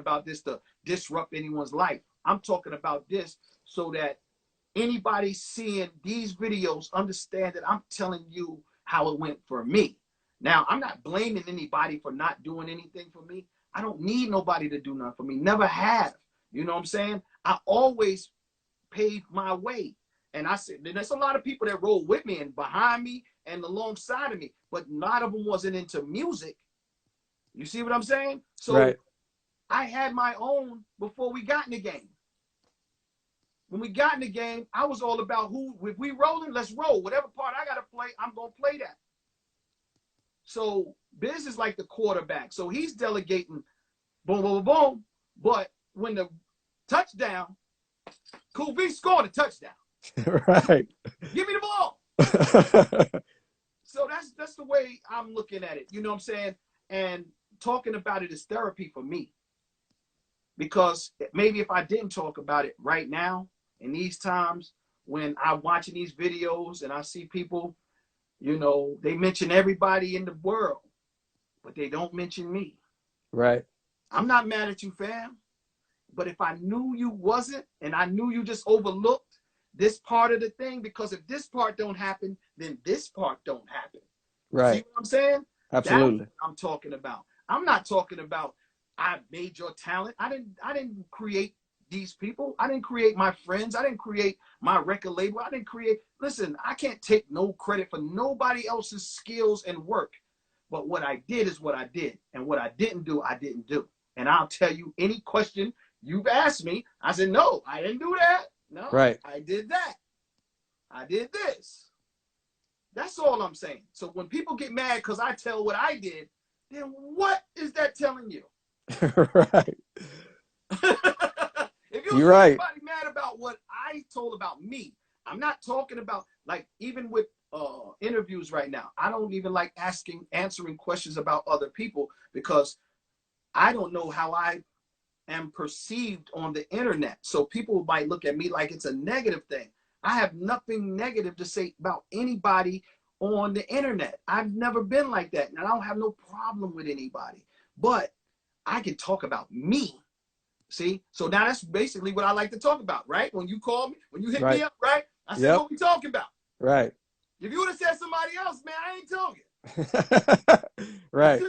about this to disrupt anyone's life. I'm talking about this so that anybody seeing these videos understand that I'm telling you how it went for me. Now, I'm not blaming anybody for not doing anything for me. I don't need nobody to do nothing for me. Never have. You know what I'm saying? I always paved my way. And I said, there's a lot of people that roll with me and behind me and alongside of me, but a lot of them wasn't into music. You see what I'm saying? So right. I had my own before we got in the game. When we got in the game, I was all about if we rolling, let's roll. Whatever part I got to play, I'm going to play that. So Biz is like the quarterback. So he's delegating, boom, boom, boom. But when the touchdown, Cool V scored a touchdown. Right. Give me the ball. So that's the way I'm looking at it. You know what I'm saying? And talking about it is therapy for me. Because maybe if I didn't talk about it right now, in these times when I'm watching these videos and I see people, you know, they mention everybody in the world, but they don't mention me. Right. I'm not mad at you, fam. But if I knew you wasn't, and I knew you just overlooked this part of the thing, because if this part don't happen, then this part don't happen. Right. See what I'm saying? Absolutely. That's what I'm talking about. I'm not talking about I made your talent. I didn't create these people. I didn't create my friends. I didn't create my record label. I didn't create. Listen, I can't take no credit for nobody else's skills and work. But what I did is what I did. And what I didn't do, I didn't do. And I'll tell you any question you've asked me, I said, no, I didn't do that. No, right. I did that. I did this. That's all I'm saying. So when people get mad because I tell what I did, then what is that telling you? Right. If you see right. somebody mad about what I told about me, I'm not talking about, like, even with interviews right now, I don't even like answering questions about other people, because I don't know how I am perceived on the internet. So people might look at me like it's a negative thing. I have nothing negative to say about anybody on the internet. I've never been like that. And I don't have no problem with anybody. But I can talk about me. See? So now that's basically what I like to talk about, right? When you call me, when you hit me up, right? I said, what we talking about? Right. If you would have said somebody else, man, I ain't talking. Right.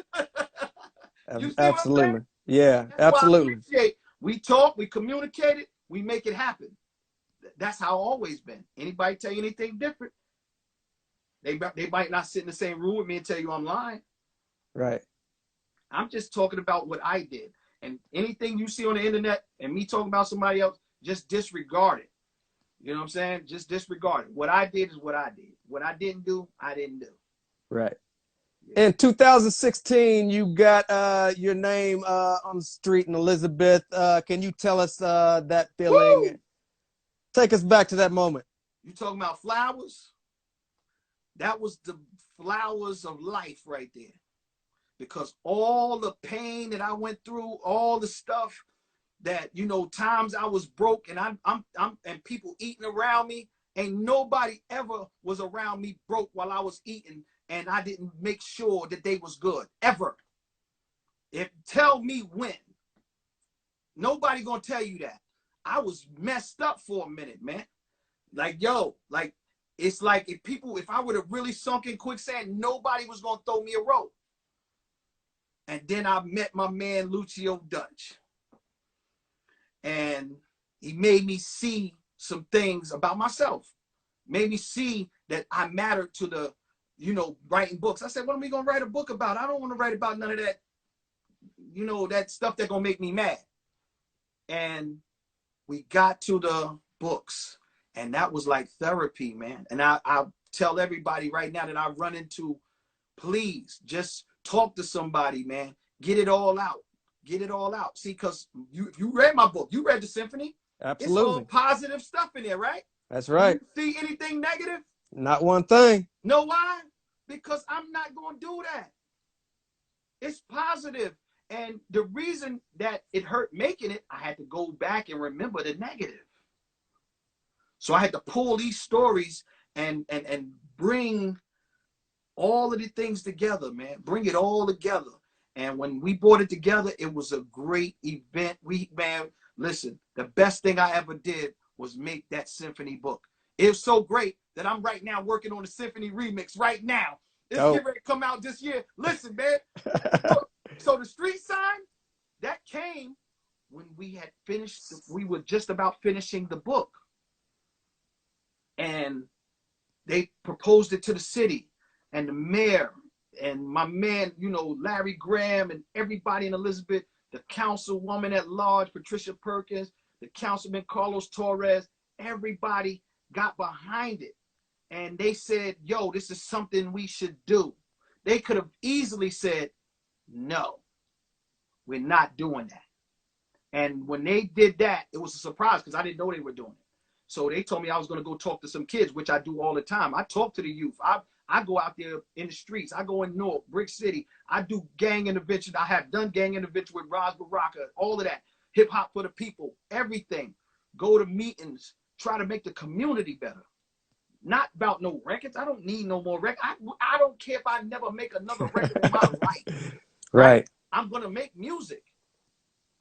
You see absolutely. What I'm saying? Yeah, That's absolutely. Why I appreciate we talk, we communicate it, we make it happen. That's how I've always been. Anybody tell you anything different, they might not sit in the same room with me and tell you I'm lying. Right. I'm just talking about what I did. And anything you see on the internet and me talking about somebody else, just disregard it. You know what I'm saying? Just disregard it. What I did is what I did. What I didn't do, I didn't do. Right. Yeah. In 2016, you got your name on the street in Elizabeth. Can you tell us that feeling? Woo! Take us back to that moment. You talking about flowers? That was the flowers of life right there. Because all the pain that I went through, all the stuff that, you know, times I was broke and I'm and people eating around me, ain't nobody ever was around me broke while I was eating and I didn't make sure that they was good, ever. Tell me when. Nobody gonna tell you that. I was messed up for a minute, man. Like, yo, like, it's like if I would have really sunk in quicksand, nobody was gonna throw me a rope. And then I met my man, Lucio Dutch. And he made me see some things about myself. Made me see that I mattered to the, you know, writing books. I said, what am I going to write a book about? I don't want to write about none of that, you know, that stuff that's going to make me mad. And we got to the books. And that was like therapy, man. And I tell everybody right now that I run into, please just talk to somebody, man. Get it all out. Get it all out. See, because you read my book. You read the symphony. Absolutely. It's all positive stuff in there, right? That's right. You see anything negative? Not one thing. Know why? Because I'm not going to do that. It's positive. And the reason that it hurt making it, I had to go back and remember the negative. So I had to pull these stories and bring all of the things together, man. Bring it all together. And when we brought it together, it was a great event. Man, listen, the best thing I ever did was make that symphony book. It's so great that I'm right now working on a symphony remix right now. It's getting ready to come out this year. Listen, man. Look, so the street sign, that came when we had finished, we were just about finishing the book. And they proposed it to the city, and the mayor and my man, you know, Larry Graham, and everybody in Elizabeth, the councilwoman at large, Patricia Perkins, the councilman Carlos Torres, everybody got behind it. And they said, yo, this is something we should do. They could have easily said, no, we're not doing that. And when they did that, it was a surprise because I didn't know they were doing it. So they told me I was going to go talk to some kids, which I do all the time. I talk to the youth. I go out there in the streets. I go in North, Brick City. I do gang intervention. I have done gang intervention with Roz Baraka, all of that. Hip hop for the people, everything. Go to meetings, try to make the community better. Not about no records. I don't need no more records. I don't care if I never make another record in my life. Right. I'm going to make music.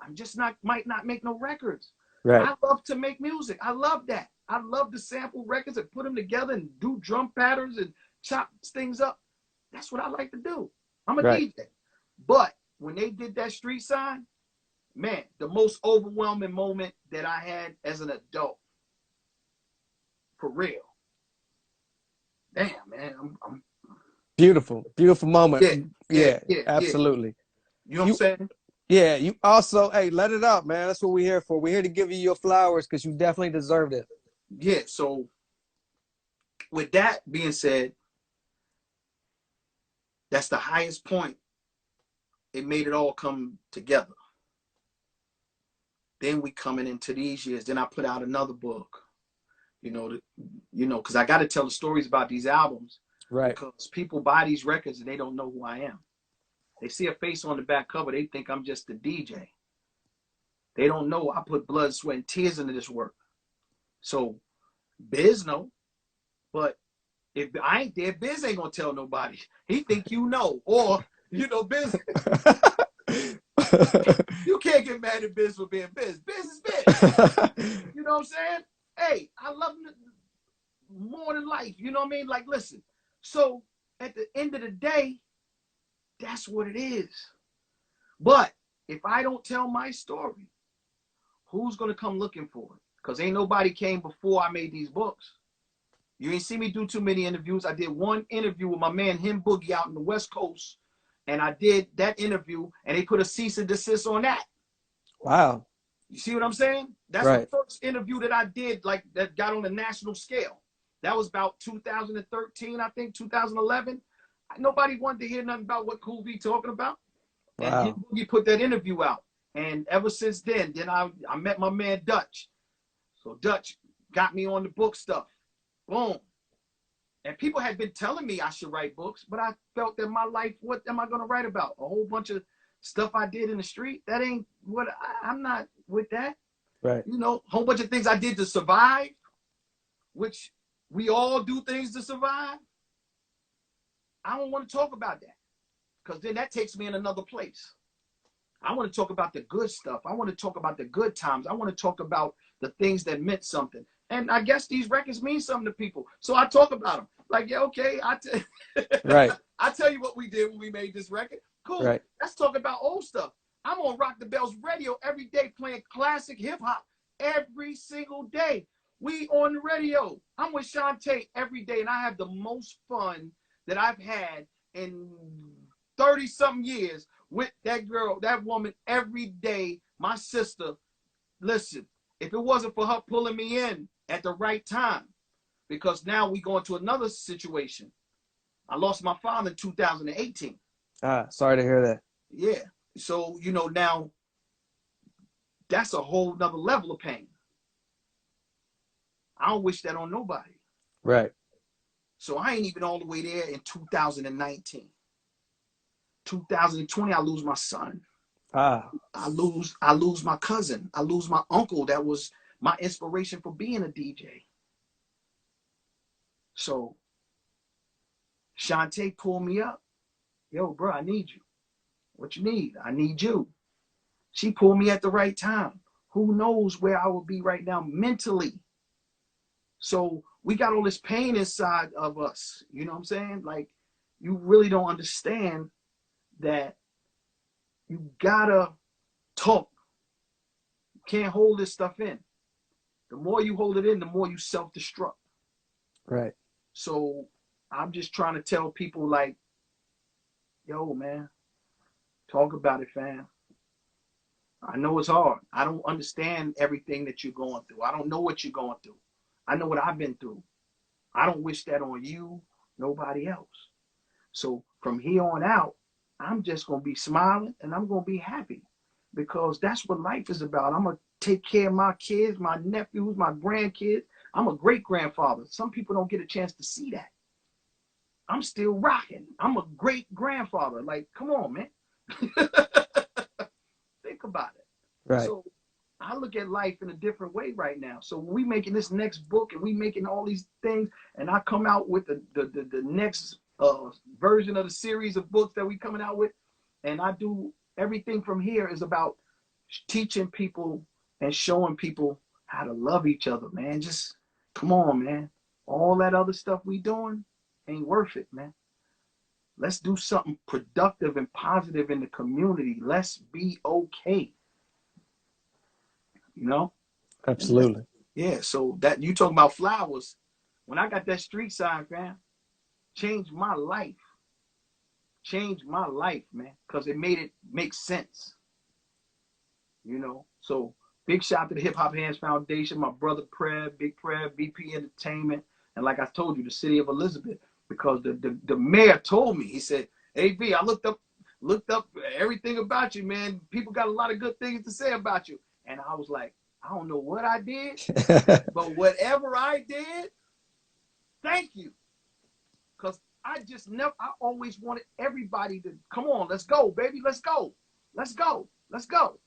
I'm just might not make no records. Right. I love to make music. I love that. I love to sample records and put them together and do drum patterns and chop things up. That's what I like to do. I'm a DJ. But when they did that street sign, man, the most overwhelming moment that I had as an adult. For real. Damn, man. I'm Beautiful moment. Yeah, absolutely. You know what I'm saying? Yeah, you also, hey, let it out, man. That's what we're here for. We're here to give you your flowers because you definitely deserved it. Yeah, so with that being said, that's the highest point. It made it all come together. Then we coming into these years. Then I put out another book, because I got to tell the stories about these albums. Right. Because people buy these records and they don't know who I am. They see a face on the back cover. They think I'm just a DJ. They don't know I put blood, sweat, and tears into this work. So Biz know, but if I ain't there, Biz ain't gonna tell nobody. He think you know, or Biz. You can't get mad at Biz for being Biz. Biz is Biz. You know what I'm saying? Hey, I love him more than life. You know what I mean? Like, listen. So at the end of the day, that's what it is. But if I don't tell my story, who's going to come looking for it? Because ain't nobody came before I made these books. You ain't see me do too many interviews. I did one interview with my man, Him Boogie, out in the West Coast. And I did that interview, and they put a cease and desist on that. Wow. You see what I'm saying? That's the first interview that I did, like, that got on a national scale. That was about 2013, I think, 2011. Nobody wanted to hear nothing about what Cool V talking about. Wow. And he put that interview out. And ever since then I met my man Dutch. So Dutch got me on the book stuff. Boom. And people had been telling me I should write books, but I felt that my life, what am I going to write about? A whole bunch of stuff I did in the street? That ain't what I'm not with that. Right. A whole bunch of things I did to survive, which we all do things to survive. I don't want to talk about that because then that takes me in another place. I want to talk about the good stuff. I want to talk about the good times. I want to talk about the things that meant something. And I guess these records mean something to people. So I talk about them. Like, yeah, okay. Right. I tell you what we did when we made this record. Cool. Right. Let's talk about old stuff. I'm on Rock the Bells radio every day playing classic hip hop every single day. We on the radio. I'm with Shantae every day, and I have the most fun that I've had in 30-something years with that girl, that woman every day. My sister, listen, if it wasn't for her pulling me in at the right time, because now we go into another situation. I lost my father in 2018. Sorry to hear that. Yeah. So, now that's a whole nother level of pain. I don't wish that on nobody. Right. So I ain't even all the way there in 2019. 2020, I lose my son. I lose my cousin. I lose my uncle that was my inspiration for being a DJ. So Shantae pulled me up. Yo, bro, I need you. What you need? I need you. She pulled me at the right time. Who knows where I would be right now mentally? So we got all this pain inside of us. You know what I'm saying? Like, you really don't understand that you gotta talk. You can't hold this stuff in. The more you hold it in, the more you self-destruct. Right. So I'm just trying to tell people, like, yo, man, talk about it, fam. I know it's hard. I don't understand everything that you're going through. I don't know what you're going through. I know what I've been through. I don't wish that on you, nobody else. So from here on out, I'm just going to be smiling and I'm going to be happy, because that's what life is about. I'm going to take care of my kids, my nephews, my grandkids. I'm a great grandfather. Some people don't get a chance to see that. I'm still rocking. I'm a great grandfather. Like, come on, man. Think about it. Right. So I look at life in a different way right now. So when we making this next book and we making all these things, and I come out with the next version of the series of books that we coming out with, and I do everything from here is about teaching people and showing people how to love each other, man. Just come on, man. All that other stuff we doing ain't worth it, man. Let's do something productive and positive in the community. Let's be okay. You know? Absolutely. Yeah, so that you talking about flowers. When I got that street sign, fam, changed my life. Changed my life, man, because it made it make sense. You know? So big shout out to the Hip Hop Hands Foundation, my brother Prev, Big Prev, BP Entertainment, and like I told you, the city of Elizabeth, because the mayor told me, he said, hey B, I looked up everything about you, man. People got a lot of good things to say about you. And I was like, I don't know what I did, but whatever I did, thank you. Because I always wanted everybody to, come on, let's go, baby, let's go. Let's go. Let's go.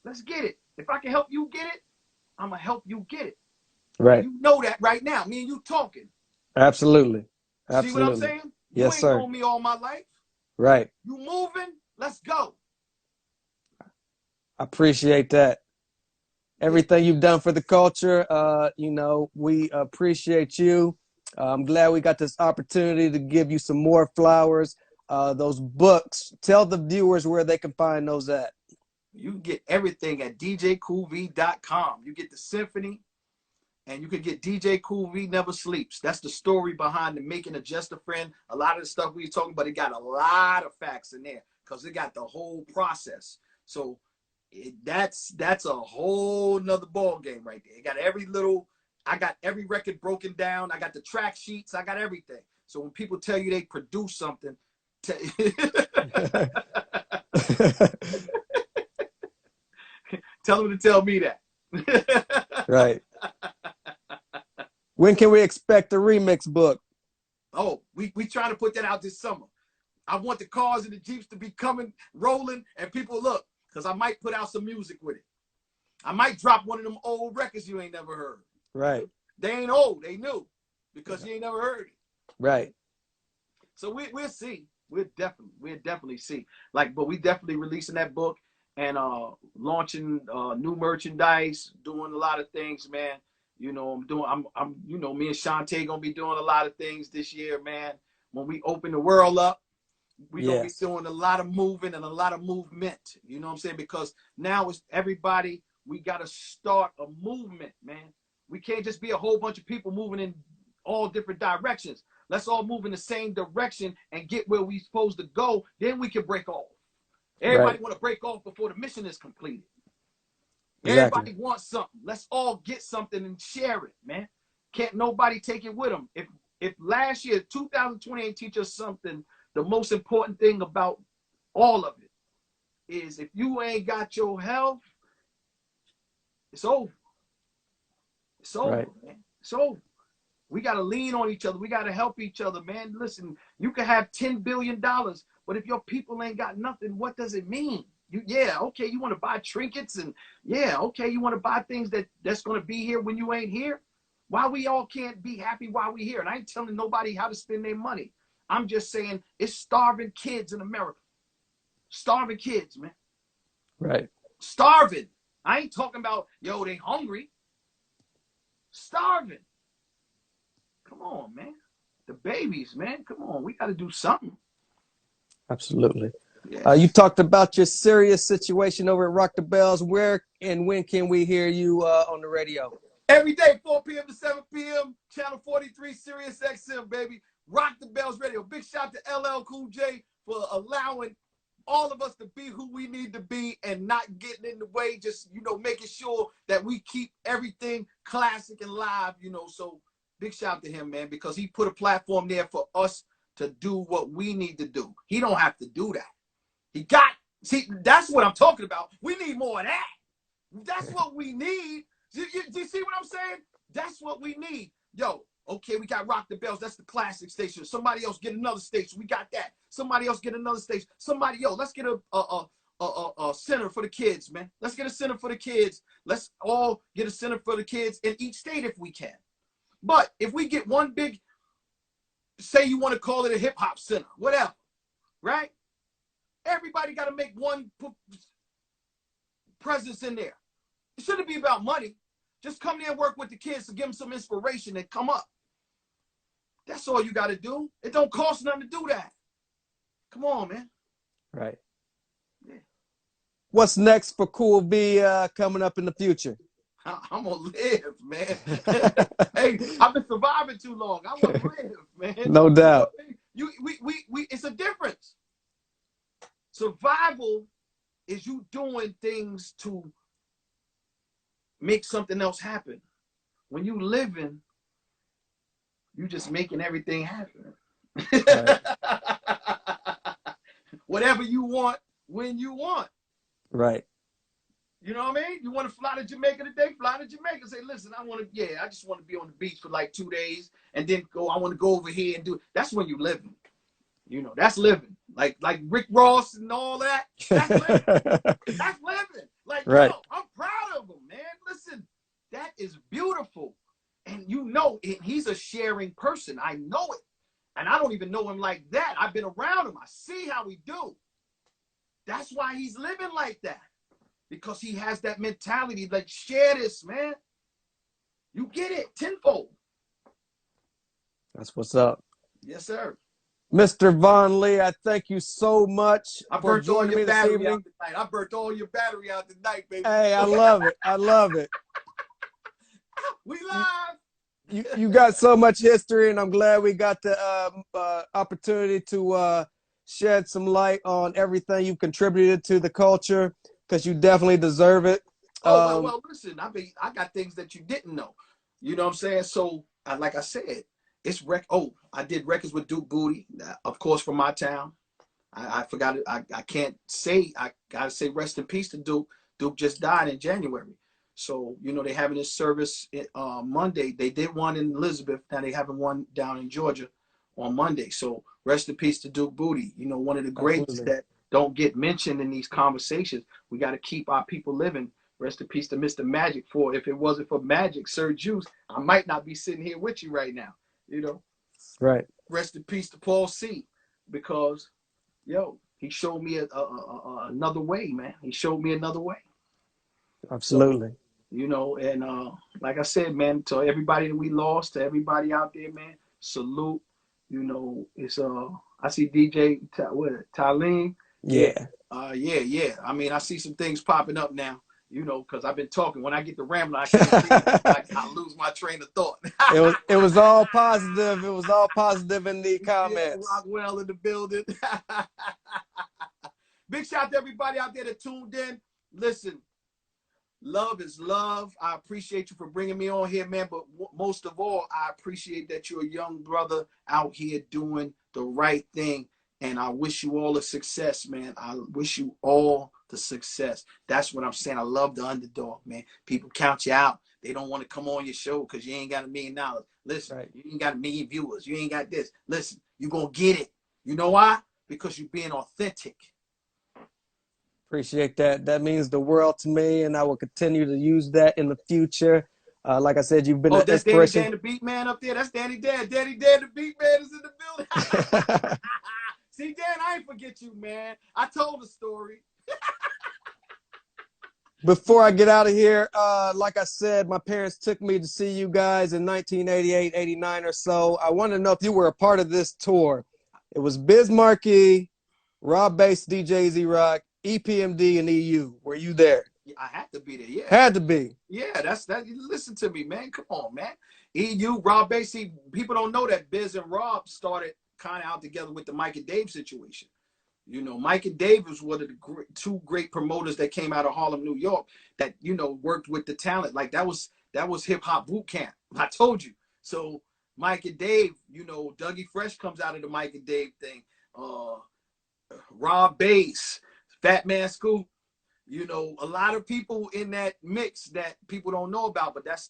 Let's get it. If I can help you get it, I'm going to help you get it. Right. And you know that right now. Me and you talking. Absolutely. See what I'm Absolutely. saying? You Yes, ain't sir. known me all my life. Right. You moving? Let's go. I appreciate that. Yeah. Everything you've done for the culture, we appreciate you. I'm glad we got this opportunity to give you some more flowers. Those books, tell the viewers where they can find those at. You can get everything at djcoolv.com. You get the symphony, and you can get DJ Cool V Never Sleeps. That's the story behind the making of Just a Friend. A lot of the stuff we were talking about, it got a lot of facts in there because it got the whole process. So that's a whole nother ball game right there. It got I got every record broken down. I got the track sheets. I got everything. So when people tell you they produce something, tell them to tell me that. Right. When can we expect the remix book? Oh, we trying to put that out this summer. I want the cars and the Jeeps to be coming, rolling, and people look, because I might put out some music with it. I might drop one of them old records you ain't never heard. Right. They ain't old, they new, because you ain't never heard it. Right. So we'll see. We'll definitely see. But we definitely releasing that book and launching new merchandise, doing a lot of things, man. You know, me and Shantae gonna be doing a lot of things this year, man. When we open the world up, we're gonna be doing a lot of moving and a lot of movement. You know what I'm saying? Because now it's everybody, we gotta start a movement, man. We can't just be a whole bunch of people moving in all different directions. Let's all move in the same direction and get where we're supposed to go. Then we can break off. Everybody want to break off before the mission is completed. Exactly. Everybody wants something. Let's all get something and share it, man. Can't nobody take it with them. If last year, 2020, ain't teach us something, the most important thing about all of it is if you ain't got your health, it's over. It's over, man. It's over. We got to lean on each other. We got to help each other, man. Listen, you can have $10 billion, but if your people ain't got nothing, what does it mean? Okay, you want to buy trinkets and okay, you want to buy things that's going to be here when you ain't here. Why we all can't be happy while we here? And I ain't telling nobody how to spend their money. I'm just saying it's starving kids in America. Starving kids, man. Right. Starving. I ain't talking about, yo, they hungry. Starving. Come on, man. The babies, man. Come on. We got to do something. Absolutely. You Yes. talked about your serious situation over at Rock the Bells. Where and when can we hear you on the radio? Every day, 4 p.m. to 7 p.m., channel 43, Sirius XM, baby. Rock the Bells Radio. Big shout to LL Cool J for allowing all of us to be who we need to be and not getting in the way, just, making sure that we keep everything classic and live, So big shout to him, man, because he put a platform there for us to do what we need to do. He don't have to do that. See, that's what I'm talking about. We need more of that. That's what we need. Do you see what I'm saying? That's what we need. Yo, okay, we got Rock the Bells. That's the classic station. Somebody else get another station. We got that. Somebody else get another station. Let's get a center for the kids, man. Let's get a center for the kids. Let's all get a center for the kids in each state if we can. But if we get one big, say you want to call it a hip hop center, whatever, right? Everybody got to make one presence in there. It shouldn't be about money. Just come there and work with the kids to give them some inspiration and come up. That's all you got to do. It don't cost nothing to do that. Come on, man. Right. Yeah. What's next for Cool B coming up in the future? I'm going to live, man. Hey, I've been surviving too long. I want to live, man. No doubt. It's a difference. Survival is you doing things to make something else happen. When you living, you just making everything happen. Right. Whatever you want, when you want. Right. You know what I mean? You want to fly to Jamaica today? Fly to Jamaica. Say, listen, I just want to be on the beach for like 2 days and then I want to go over here and do it. That's when you living. That's living. Like Rick Ross and all that. That's living. That's living. Like, right. Yo, I'm proud of him, man. Listen, that is beautiful. And he's a sharing person. I know it. And I don't even know him like that. I've been around him. I see how he do. That's why he's living like that. Because he has that mentality, like, share this, man. You get it tenfold. That's what's up. Yes, sir. Mr. Von Lee, I thank you so much for joining me this evening. I burnt all your battery out tonight, baby. Hey, I love it. I love it. We live. You got so much history, and I'm glad we got the opportunity to shed some light on everything you've contributed to the culture, because you definitely deserve it. Well, listen, I got things that you didn't know. You know what I'm saying? So, like I said, I did records with Duke Booty, of course, from my town. I forgot it. I can't say, I gotta say rest in peace to Duke. Duke just died in January. So, they having this service Monday. They did one in Elizabeth. Now they having one down in Georgia on Monday. So rest in peace to Duke Booty. One of the greats Absolutely. That don't get mentioned in these conversations. We got to keep our people living. Rest in peace to Mr. Magic. If it wasn't for Magic, Sir Juice, I might not be sitting here with you right now. Right. Rest in peace to Paul C. Because, he showed me another way, man. He showed me another way. Absolutely. So, and like I said, man, to everybody that we lost, to everybody out there, man, salute. It's I see DJ Talene. Yeah. Yeah. I mean, I see some things popping up now. Because I've been talking. When I get to rambling, I lose my train of thought. It was all positive. It was all positive in the comments. Rockwell in the building. Big shout to everybody out there that tuned in. Listen, love is love. I appreciate you for bringing me on here, man. But most of all, I appreciate that you're a young brother out here doing the right thing. And I wish you all the success, man. I wish you all the success. That's what I'm saying. I love the underdog, man. People count you out. They don't want to come on your show because you ain't got $1 million. Listen, right. You ain't got 1 million viewers. You ain't got this. Listen, you're going to get it. You know why? Because you're being authentic. Appreciate that. That means the world to me, and I will continue to use that in the future. Like I said, you've been an inspiration. Danny Dan, the beat man up there. That's Danny Dan. Danny Dan, the beat man is in the building. See, Dan, I ain't forget you, man. I told the story. Before I get out of here, like I said, my parents took me to see you guys in 1988, 89 or so. I want to know if you were a part of this tour. It was Biz Markie, Rob Bass, DJ Z-Rock, EPMD, and EU. Were you there? I had to be there, yeah. Had to be. Yeah, that's that. Listen to me, man. Come on, man. EU, Rob Bass. People don't know that Biz and Rob started kind of out together with the Mike and Dave situation. You know, Mike and Dave was one of the two great promoters that came out of Harlem, New York, that, you know, worked with the talent. Like that was hip hop boot camp. I told you. So Mike and Dave, you know, Dougie Fresh comes out of the Mike and Dave thing. Rob Bass, Fat Man Scoop, you know, a lot of people in that mix that people don't know about, but that's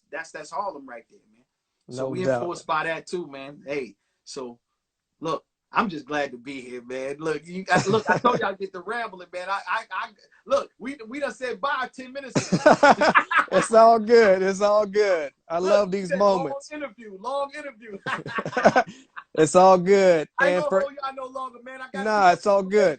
Harlem right there, man. So No we doubt. influenced by that too, man. Hey, so look, I'm just glad to be here, man. Look, look, I told y'all to get the rambling, man. I look, we done said bye 10 minutes ago. It's all good. It's all good. I love these moments. Long interview. It's all good. I ain't gonna hold y'all no longer, man. Nah, it's all good.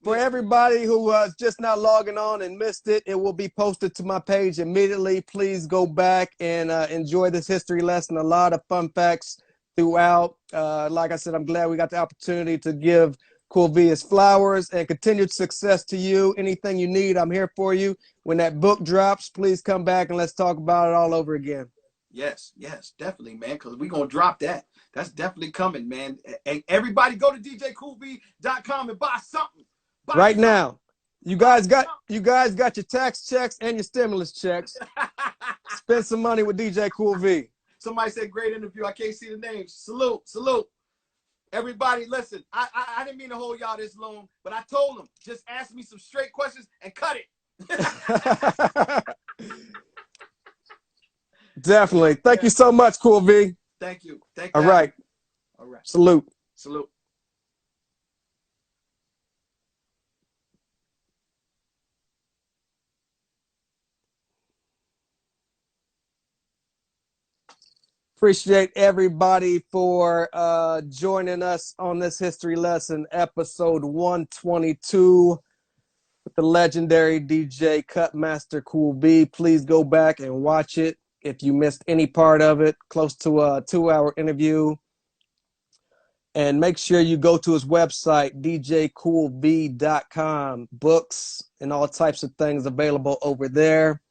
For everybody who was just now logging on and missed it, it will be posted to my page immediately. Please go back and enjoy this history lesson. A lot of fun facts throughout. Like I said, I'm glad we got the opportunity to give Cool V his flowers, and continued success to you. Anything you need, I'm here for you. When that book drops, please come back and let's talk about it all over again. Yes, definitely, man, because we're going to drop that. That's definitely coming, man. And everybody go to djcoolv.com and buy something. Right now. You guys got your tax checks and your stimulus checks. Spend some money with DJ Cool V. Somebody said great interview. I can't see the names. Salute. Everybody, listen, I didn't mean to hold y'all this long, but I told them, just ask me some straight questions and cut it. Definitely. Thank you so much, Cool V. Thank you. All right. Salute. Appreciate everybody for joining us on this history lesson, episode 122, with the legendary DJ Cutmaster Cool V. Please go back and watch it if you missed any part of it. Close to a 2-hour interview. And make sure you go to his website, djcoolv.com. Books and all types of things available over there.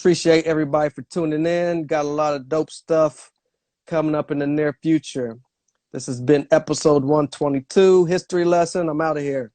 Appreciate everybody for tuning in. Got a lot of dope stuff coming up in the near future. This has been episode 122, History Lesson. I'm out of here.